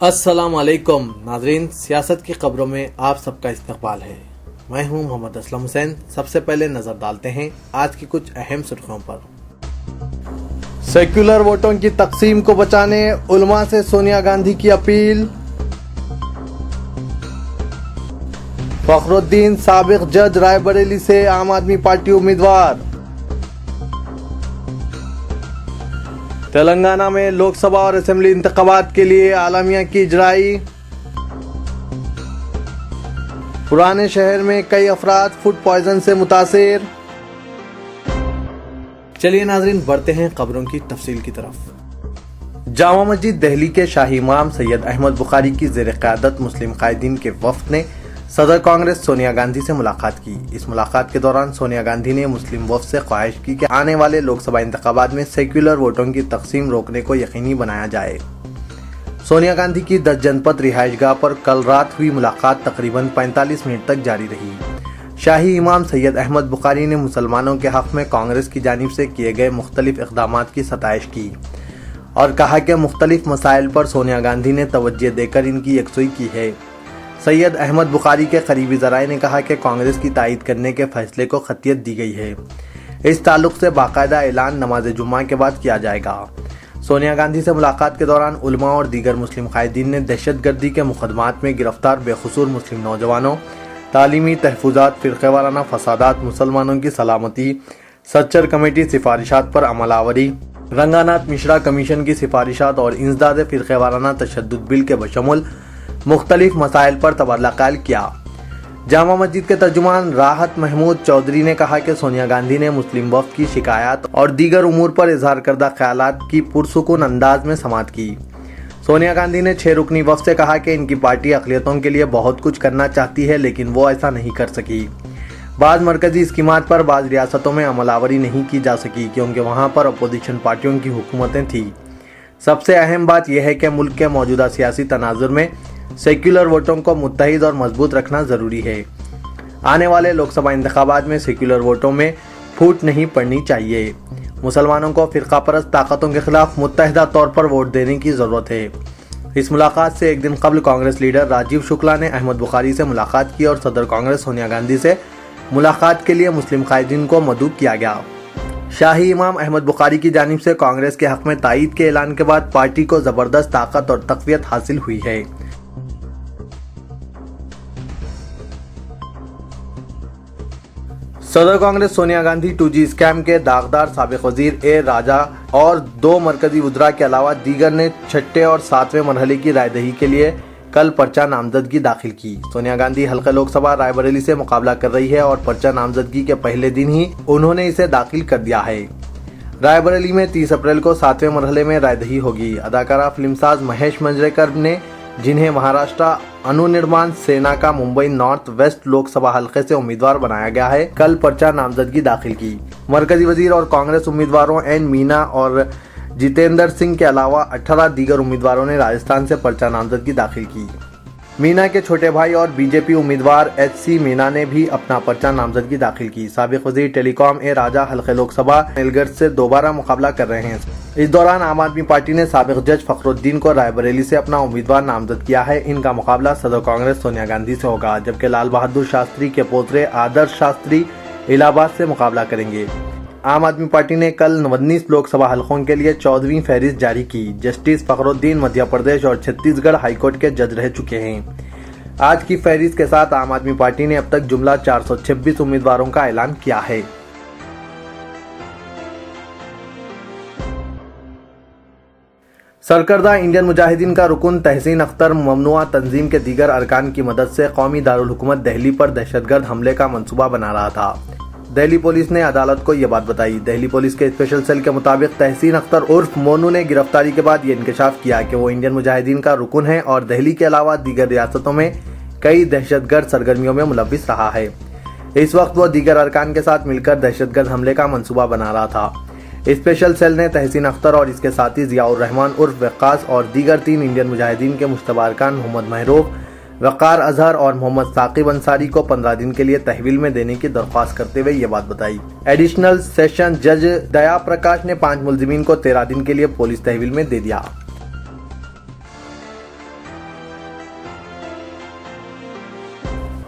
अस्सलाम वालेकुम नाजरीन, सियासत की खबरों में आप सबका इस्तकबाल है। मैं हूं मोहम्मद असलम हुसैन। सबसे पहले नजर डालते हैं आज की कुछ अहम सुर्खियों पर। सेक्युलर वोटों की तकसीम को बचाने उलमा से सोनिया गांधी की अपील। फखरुद्दीन साबिक जज रायबरेली से आम आदमी पार्टी उम्मीदवार। तेलंगाना में लोकसभा और असेंबली इंतखाबात के लिए आलमिया की इजराई। पुराने शहर में कई अफराद फूड पॉइजन से मुतासिर। चलिए नाजरीन, बढ़ते हैं खबरों की तफसील की तरफ। जामा मस्जिद दिल्ली के शाही इमाम सैयद अहमद बुखारी की ज़ेर क़यादत मुस्लिम कायदीन के वफ़द ने सदर कांग्रेस सोनिया गांधी से मुलाकात की। इस मुलाकात के दौरान सोनिया गांधी ने मुस्लिम वफ़द से ख्वाहिश की कि आने वाले लोकसभा इंतखाबात में सेक्युलर वोटों की तकसीम रोकने को यकीनी बनाया जाए। सोनिया गांधी की 10 जनपद रिहाइशगाह पर कल रात हुई मुलाकात तकरीबन 45 मिनट तक जारी रही। शाही इमाम सैयद अहमद बुखारी ने मुसलमानों के हक़ में कांग्रेस की जानिब से किए गए मुख्तलिफ इक़दामात की सताइश की और कहा कि मुख्तलिफ मसाइल पर सोनिया गांधी ने तवज्जो देकर इनकी यकसुई की है। सैयद अहमद बुखारी के करीबी ज़राए ने कहा कि कांग्रेस की तायीद करने के फैसले को खतियत दी गई है। इस ताल्लुक से बाकायदा ऐलान नमाज जुम्मा के बाद किया जाएगा। सोनिया गांधी से मुलाकात के दौरान उलमा और दीगर मुस्लिम कायदीन ने दहशतगर्दी के मुकदमात में गिरफ्तार बेकसूर मुस्लिम नौजवानों, तालीमी तहफ़्फ़ुज़ात, फ़िरक़ेवाराना फ़सादात, मुसलमानों की सलामती, सच्चर कमेटी सिफारिशात पर अमलावरी, रंगानाथ मिश्रा कमीशन की सिफारिशात और इंसदाद फ़िरक़ेवाराना तशद्दुद बिल के बशमुल मुख्तलिफ मसाइल पर तबादला ख्याल किया। जामा मस्जिद के तर्जुमान राहत महमूद चौधरी ने कहा कि सोनिया गांधी ने मुस्लिम वफ़द की शिकायत और दीगर उमूर पर इजहार करदा ख्यालात की पुरसुकून अंदाज में समाअत की। सोनिया गांधी ने 6 रुकनी वफ़द से कहा कि इनकी पार्टी अक़लियतों के लिए बहुत कुछ करना चाहती है, लेकिन वो ऐसा नहीं कर सकी। बाज़ मरकजी स्कीमात पर बाज़ रियासतों में अमलावरी नहीं की जा सकी क्योंकि वहाँ पर अपोजिशन पार्टियों की हुकूमतें थीं। सबसे अहम बात यह है कि मुल्क के मौजूदा सियासी तनाजुर में सेक्युलर वोटों को मुत्तहिद और मजबूत रखना ज़रूरी है। आने वाले लोकसभा इंतखाबात में सेक्युलर वोटों में फूट नहीं पड़नी चाहिए। मुसलमानों को फ़िरका परस्त ताकतों के खिलाफ मुत्तहिदा तौर पर वोट देने की ज़रूरत है। इस मुलाकात से एक दिन कबल कांग्रेस लीडर राजीव शुक्ला ने अहमद बुखारी से मुलाकात की और सदर कांग्रेस सोनिया गांधी से मुलाकात के लिए मुस्लिम कायदीन को मदऊ किया गया। शाही इमाम अहमद बुखारी की जानिब से कांग्रेस के हक़ में तायीद के ऐलान के बाद पार्टी को ज़बरदस्त ताकत और तक़वियत हासिल हुई है। सदर कांग्रेस सोनिया गांधी 2G स्कैम के दागदार साबिक वजीर ए राजा और 2 मरकजी वज़रा के अलावा दीगर ने 6ठे और 7वें मरहले की रायदही के लिए कल पर्चा नामजदगी दाखिल की। सोनिया गांधी हल्का लोकसभा रायबरेली से मुकाबला कर रही है और पर्चा नामजदगी के पहले दिन ही उन्होंने इसे दाखिल कर दिया है। रायबरेली में 30 अप्रैल को 7वें मरहले में रायदही होगी। अदाकारा फिल्मसाज महेश मंजरेकर ने, जिन्हें महाराष्ट्र अनुनिर्माण सेना का मुंबई नॉर्थ वेस्ट लोकसभा हलके से उम्मीदवार बनाया गया है, कल पर्चा नामजदगी दाखिल की। मरकजी वजीर और कांग्रेस उम्मीदवारों एन मीना और जितेंद्र सिंह के अलावा 18 दीगर उम्मीदवारों ने राजस्थान से पर्चा नामजदगी दाखिल की। मीना के छोटे भाई और बीजेपी उम्मीदवार HC मीना ने भी अपना पर्चा नामजदगी दाखिल की। साबिक वजीर टेलीकॉम ए राजा हल्के लोकसभा एलगढ़ से दोबारा मुकाबला कर रहे हैं। इस दौरान आम आदमी पार्टी ने साबिक जज फखरुद्दीन को रायबरेली से अपना उम्मीदवार नामजद किया है। इनका मुकाबला सदर कांग्रेस सोनिया गांधी से होगा, जबकि लाल बहादुर शास्त्री के पोतरे आदर्श शास्त्री इलाहाबाद से मुकाबला करेंगे। आम आदमी पार्टी ने कल 19 लोकसभा हलकों के लिए 14वीं फहरिस्त जारी की। जस्टिस फखरुद्दीन मध्य प्रदेश और छत्तीसगढ़ हाईकोर्ट के जज रह चुके हैं। आज की फहरिस्त के साथ आम आदमी पार्टी ने अब तक जुमला 426 उम्मीदवारों का ऐलान किया है। सरकर्दा इंडियन मुजाहिदीन का रुकन तहसीन अख्तर ममनुआ तंजीम के दीगर अरकान की मदद से कौमी दारुल हुकूमत दिल्ली पर दहशतगर्द हमले का मंसूबा बना रहा था। दिल्ली पुलिस ने अदालत को यह बात बताई। दिल्ली पुलिस के स्पेशल सेल के मुताबिक तहसीन अख्तर उर्फ मोनू ने गिरफ्तारी के बाद ये इंकशाफ किया कि वो इंडियन मुजाहिदीन का रुकन है और दिल्ली के अलावा दीगर रियासतों में कई दहशतगर्द सरगर्मियों में मुलव्विस रहा है। इस वक्त वो दीगर अरकान के साथ मिलकर दहशतगर्द हमले का मंसूबा बना रहा था। स्पेशल सेल ने तहसीन अख्तर और इसके साथी जियाउर रहमान उर्फ वक्कास और दीगर 3 इंडियन मुजाहिदीन के मुश्तबा अरकान मोहम्मद महरूफ, वक़ार अजहर और मोहम्मद साकिब अंसारी को 15 दिन के लिए तहवील में देने की दरख्वास्त करते हुए ये बात बताई। एडिशनल सेशन जज दया प्रकाश ने 5 मुलजिमीन को 13 दिन के लिए पुलिस तहवील में दे दिया।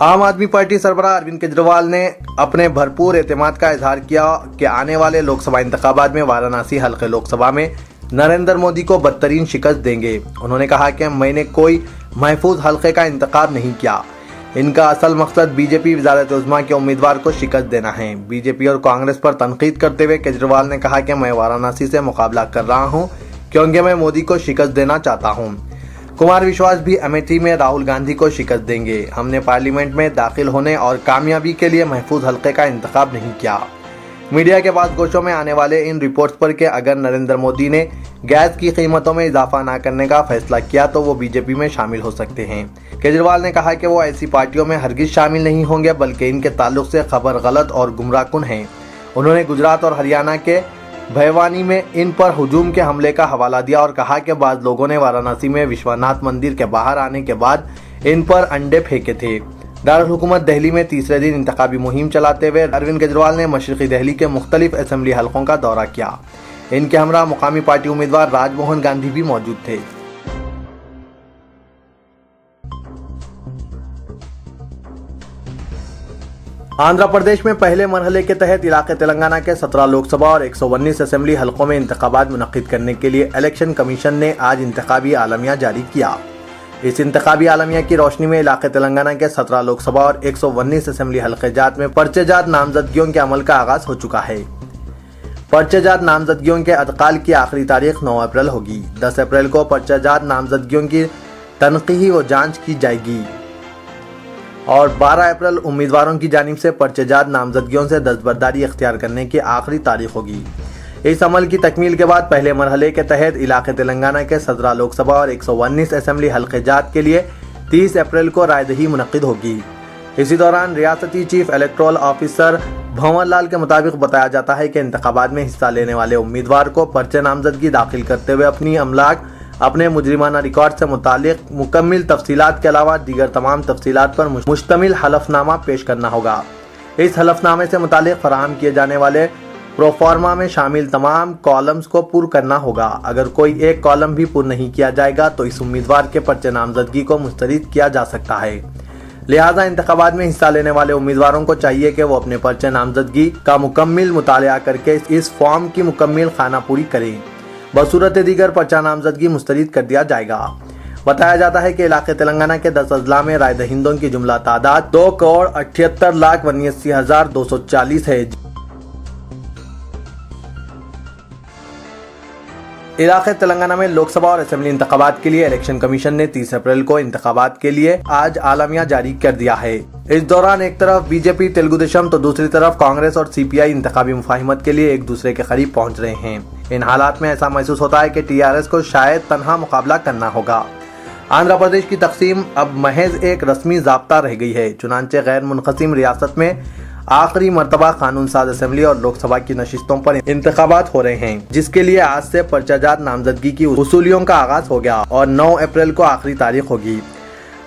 आम आदमी पार्टी सरबराह अरविंद केजरीवाल ने अपने भरपूर एतमाद का इजहार किया कि आने वाले लोकसभा इंतखाबात में वाराणसी हल्के लोकसभा में नरेंद्र मोदी को बदतरीन शिकस्त देंगे। उन्होंने कहा कि मैंने कोई महफूज हल्के का इंतखाब नहीं किया, इनका असल मकसद बीजेपी वज़ारत उज़्मा के उम्मीदवार को शिकस्त देना है। बीजेपी और कांग्रेस पर तनकीद करते हुए केजरीवाल ने कहा कि मैं वाराणसी से मुकाबला कर रहा हूं क्योंकि मैं मोदी को शिकस्त देना चाहता हूं। कुमार विश्वास भी अमेठी में राहुल गांधी को शिकस्त देंगे। हमने पार्लियामेंट में दाखिल होने और कामयाबी के लिए महफूज हल्के का इंतखाब नहीं किया। मीडिया के बाद गोशों में आने वाले इन रिपोर्ट्स पर कि अगर नरेंद्र मोदी ने गैस की कीमतों में इजाफा न करने का फैसला किया तो वो बीजेपी में शामिल हो सकते हैं। केजरीवाल ने कहा कि वो ऐसी पार्टियों में हरगिज शामिल नहीं होंगे, बल्कि इनके ताल्लुक से खबर गलत और गुमराहकुन है। उन्होंने गुजरात और हरियाणा के भयवानी में इन पर हुजूम के हमले का हवाला दिया और कहा कि बाद लोगों ने वाराणसी में विश्वनाथ मंदिर के बाहर आने के बाद इन पर अंडे फेंके थे। दारुल हुकूमत दिल्ली में तीसरे दिन इंतखाबी मुहिम चलाते हुए अरविंद केजरीवाल ने मशरक़ी दिल्ली के मुख्तलिफ असेंबली हलकों का दौरा किया। इनके हमरा मुकामी पार्टी उम्मीदवार राजमोहन गांधी भी मौजूद थे। आंध्र प्रदेश में पहले मरहले के तहत इलाके तेलंगाना के 17 लोकसभा और 119 असेंबली हलकों में इंतखाबात मुनक्किद करने के लिए इलेक्शन कमीशन ने आज इंतखाबी आलमिया जारी किया। इस इंतखाबी आलमिया की रोशनी में इलाके तेलंगाना के 17 लोकसभा और 119 असेंबली हलके जात में पर्चेजात नामजदगियों के अमल का आगाज हो चुका है। पर्चेजात नामजदगियों के अदकाल की आखिरी तारीख 9 अप्रैल होगी। 10 अप्रैल को पर्चेजात नामजदगियों की तनकीही व जांच की जाएगी और 12 अप्रैल उम्मीदवारों की जानिब से पर्चेजात नामजदगियों से दस्तबरदारी इख्तियार करने की आखिरी तारीख होगी। इस अमल की तकमील के बाद पहले मरहले के तहत इलाके तेलंगाना के 17 लोकसभा और 119 असेंबली हल्के जात के लिए 30 अप्रैल को रायदही मुनक्किद होगी। इसी दौरान रियासती chief electoral officer Bhanwar Lal के मुताबिक बताया जाता है कि इंतखाबात में हिस्सा लेने वाले उम्मीदवार को पर्चे नामजदगी दाखिल करते हुए अपनी अमलाक, अपने मुजरिमाना रिकॉर्ड से मुतालिक मुकम्मिल तफसीलात के अलावा दीगर तमाम तफसीलात पर मुश्तमिल हलफनामा पेश करना होगा। इस हलफनामे से मुतालिक फराहम किए जाने वाले प्रोफार्मा में शामिल तमाम कॉलम्स को पुर करना होगा। अगर कोई एक कॉलम भी पुर नहीं किया जाएगा तो इस उम्मीदवार के पर्चे नामजदगी को मुस्तरद किया जा सकता है। लिहाजा इंतखाबात में हिस्सा लेने वाले उम्मीदवारों को चाहिए कि वो अपने पर्चे नामजदगी का मुकम्मिल मुतालिया करके इस फॉर्म की मुकम्मिल खानापुरी करें। बसूरत दीगर पर्चा नामजदगी मुस्तरद कर दिया जाएगा। बताया जाता है कि इलाके तेलंगाना के 10 अजला में राय दहिंदों की जुमला तादाद 2,78,79,240 है। इलाके तेलंगाना में लोकसभा और असेंबली इंतखाबात के लिए इलेक्शन कमीशन ने 30 अप्रैल को इंतखाबात के लिए आज आलमिया जारी कर दिया है। इस दौरान एक तरफ बीजेपी तेलुगु देशम तो दूसरी तरफ कांग्रेस और सीपीआई इंतखाबी मुफाहिमत के लिए एक दूसरे के करीब पहुंच रहे हैं। इन हालात में ऐसा महसूस होता है कि टीआरएस को शायद तन्हा मुकाबला करना होगा। आंध्र प्रदेश की तकसीम अब महज एक रस्मी ज़ाब्ता रह गई है। चुनांचे गैर मुनक़सिम रियासत में आखिरी मरतबा कानून साज असेंबली और लोकसभा की नशिस्तों पर इंतखाबात हो रहे हैं, जिसके लिए आज से पर्चाजात नामजदगी की उसूलियों का आगाज हो गया और 9 अप्रैल को आखिरी तारीख होगी।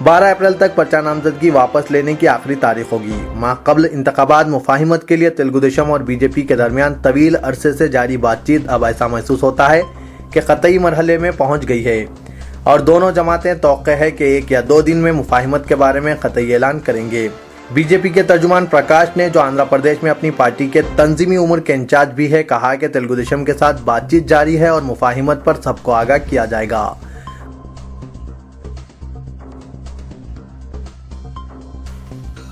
12 अप्रैल तक पर्चा नामजदगी वापस लेने की आखिरी तारीख होगी। माक़ब्ल इंतखाबात मुफाहिमत के लिए तेलुगु देशम और बीजेपी के दरमियान तवील अरसे से जारी बातचीत अब ऐसा महसूस होता है कि क़तई मरहले में पहुँच गई है और दोनों जमातें तौक़े है कि 1 या 2 दिन में मुफाहिमत के बारे में क़तई ऐलान करेंगे। बीजेपी के तर्जुमान प्रकाश ने, जो आंध्र प्रदेश में अपनी पार्टी के तंजीमी उम्र के इंचार्ज भी है, कहा कि तेलुगु देशम के साथ बातचीत जारी है और मुफाहिमत पर सबको आगाह किया जाएगा।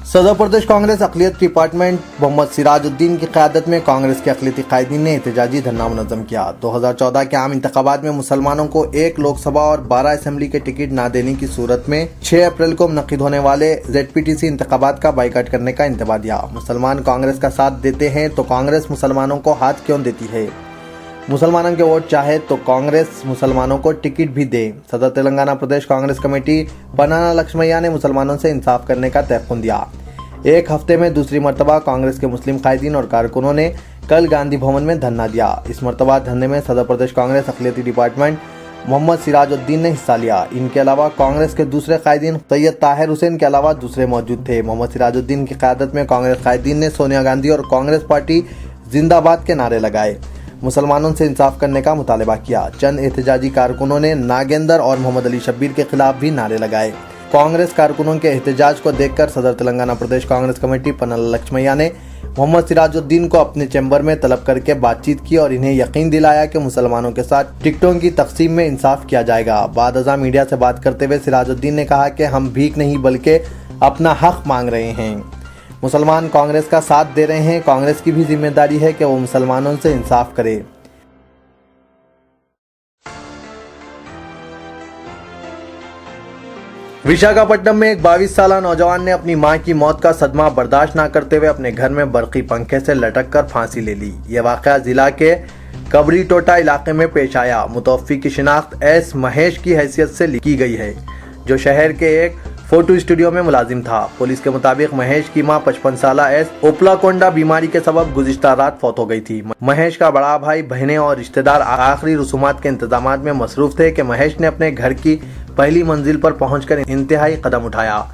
सदर प्रदेश कांग्रेस अक़लियत डिपार्टमेंट मोहम्मद सिराजुद्दीन की क़यादत में कांग्रेस के अक़लियती कायदीन ने एहतजाजी धरना मुनज़्ज़म किया। 2014 के आम इंतखाबात में मुसलमानों को 1 लोकसभा और 12 असेंबली के टिकट न देने की सूरत में 6 अप्रैल को मुनक़्क़िद होने वाले ZPTC इंतखाबात का बाइकाट करने का इंतबाह दिया। मुसलमान कांग्रेस का साथ देते हैं तो कांग्रेस मुसलमानों को हाथ क्यों देती है? मुसलमानों के वोट चाहे तो कांग्रेस मुसलमानों को टिकट भी दे। सदर तेलंगाना प्रदेश कांग्रेस कमेटी बनाना लक्ष्मैया ने मुसलमानों से इंसाफ करने का तयक़ुन दिया। एक हफ्ते में दूसरी मरतबा कांग्रेस के मुस्लिम कायदीन और कारकुनों ने कल गांधी भवन में धरना दिया। इस मरतबा धरने में सदर प्रदेश कांग्रेस अक़लियती डिपार्टमेंट मोहम्मद सिराजुद्दीन ने हिस्सा लिया। इनके अलावा कांग्रेस के दूसरे कायदीन सैयद ताहिर हुसैन के अलावा दूसरे मौजूद थे। मोहम्मद सिराजुद्दीन की क़यादत में कांग्रेस कायदीन ने सोनिया गांधी और कांग्रेस पार्टी जिंदाबाद के नारे लगाए। मुसलमानों से इंसाफ करने का मुतालबा किया। चंद एहतजाजी कारकुनों ने नागेंदर और मोहम्मद अली शब्बीर के खिलाफ भी नारे लगाए। कांग्रेस कारकुनों के एहतजाज को देखकर सदर तेलंगाना प्रदेश कांग्रेस कमेटी पन्नला लक्ष्मैया ने मोहम्मद सिराजुद्दीन को अपने चैम्बर में तलब करके बातचीत की और इन्हें यकीन दिलाया कि मुसलमानों के साथ टिकटों की तकसीम में इंसाफ किया जाएगा। बाद अज़ा मीडिया से बात करते हुए सिराजुद्दीन ने कहा कि हम भीख नहीं बल्कि अपना हक मांग रहे हैं। मुसलमान कांग्रेस का साथ दे रहे हैं, कांग्रेस की भी जिम्मेदारी है कि वो मुसलमानों से इंसाफ करे। विशाखापट्टनम में एक 22 साल नौजवान ने अपनी मां की मौत का सदमा बर्दाश्त न करते हुए अपने घर में बरकी पंखे से लटक कर फांसी ले ली। यह वाकया जिला के कबरी टोटा इलाके में पेश आया। मुतवफ़्फ़ी की शिनाख्त एस महेश की हैसियत से की गई है, जो शहर के एक फोटो स्टूडियो में मुलाजिम था। पुलिस के मुताबिक महेश की मां 55 साल एस ओपलाकोंडा बीमारी के सबब गुज़िश्ता रात फौत हो गई थी। महेश का बड़ा भाई, बहनें और रिश्तेदार आखिरी रसूमात के इंतजामात में मसरूफ थे कि महेश ने अपने घर की पहली मंजिल पर पहुंचकर इंतहाई कदम उठाया।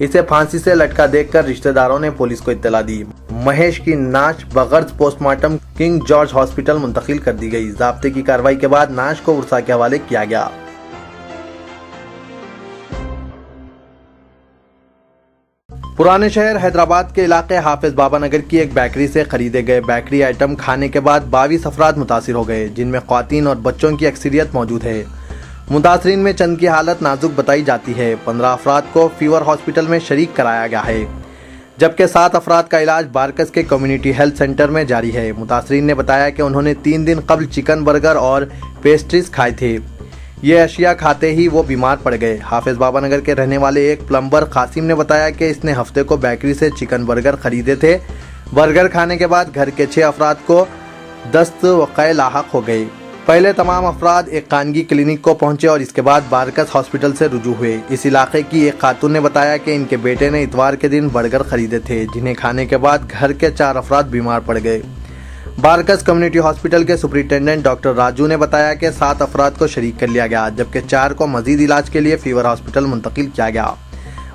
इसे फांसी से लटका देखकर रिश्तेदारों ने पुलिस को इत्तला दी। महेश की नाश बगर्ज पोस्टमार्टम किंग जॉर्ज हॉस्पिटल मुंतकिल कर दी गई। ज़ाब्ते की कार्रवाई के बाद नाश को उर्सा के हवाले किया गया। पुराने शहर हैदराबाद के इलाके हाफिज बाबा नगर की एक बेकरी से खरीदे गए बेकरी आइटम खाने के बाद 22 अफराद मुतासिर हो गए, जिनमें ख्वातीन और बच्चों की अक्सरियत मौजूद है। मुतासरीन में चंद की हालत नाजुक बताई जाती है। 15 अफराद को फीवर हॉस्पिटल में शरीक कराया गया है, जबकि 7 अफराद का इलाज बारकस के कम्युनिटी हेल्थ सेंटर में जारी है। मुतासरीन ने बताया कि उन्होंने 3 दिन कबल चिकन बर्गर और पेस्ट्रीज खाए थे। ये अशिया खाते ही वो बीमार पड़ गए। हाफिज बाबा नगर के रहने वाले एक प्लम्बर कासिम ने बताया कि इसने हफ्ते को बेकरी से चिकन बर्गर खरीदे थे। बर्गर खाने के बाद घर के 6 अफराद को दस्त वक़े लाहक हो गए। पहले तमाम अफराद एक खानगी क्लिनिक को पहुंचे और इसके बाद बारकस हॉस्पिटल से रुजू हुए। इस इलाके की एक खातून ने बताया कि इनके बेटे ने इतवार के दिन बर्गर खरीदे थे, जिन्हें खाने के बाद घर के 4 अफराद बीमार पड़ गए। बारकस कम्युनिटी हॉस्पिटल के सुपरिटेंडेंट डॉक्टर राजू ने बताया कि 7 अफराद को शरीक कर लिया गया, जबकि 4 को मजीद इलाज के लिए फीवर हॉस्पिटल मुंतकिल किया गया।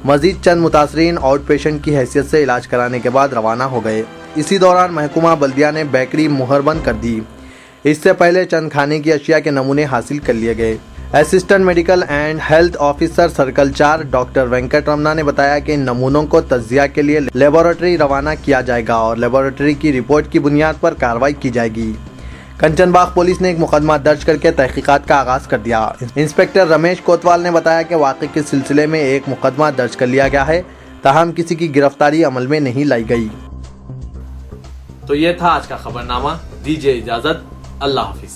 मजीद चंद मुतासरीन आउट पेशेंट की हैसियत से इलाज कराने के बाद रवाना हो गए। इसी दौरान महकूमा बल्दिया ने बेकरी मुहरबंद कर दी। इससे पहले चंद खाने की अशिया के नमूने हासिल कर लिए गए। Assistant medical and health officer circle 4 doctor Venkat Ramana ने बताया कि इन नमूनों को तज्जिया के लिए लेबोरेटरी रवाना किया जाएगा और लेबोरेटरी की रिपोर्ट की बुनियाद पर कार्रवाई की जाएगी। कंचनबाग पुलिस ने एक मुकदमा दर्ज करके तहकीकात का आगाज कर दिया। इंस्पेक्टर रमेश कोतवाल ने बताया कि वाक़े के सिलसिले में एक मुकदमा दर्ज कर लिया गया है, ताहम किसी की गिरफ्तारी अमल में नहीं लाई गई। तो ये था आज का खबरनामा। दीजिए इजाजत, अल्लाह हाफिज।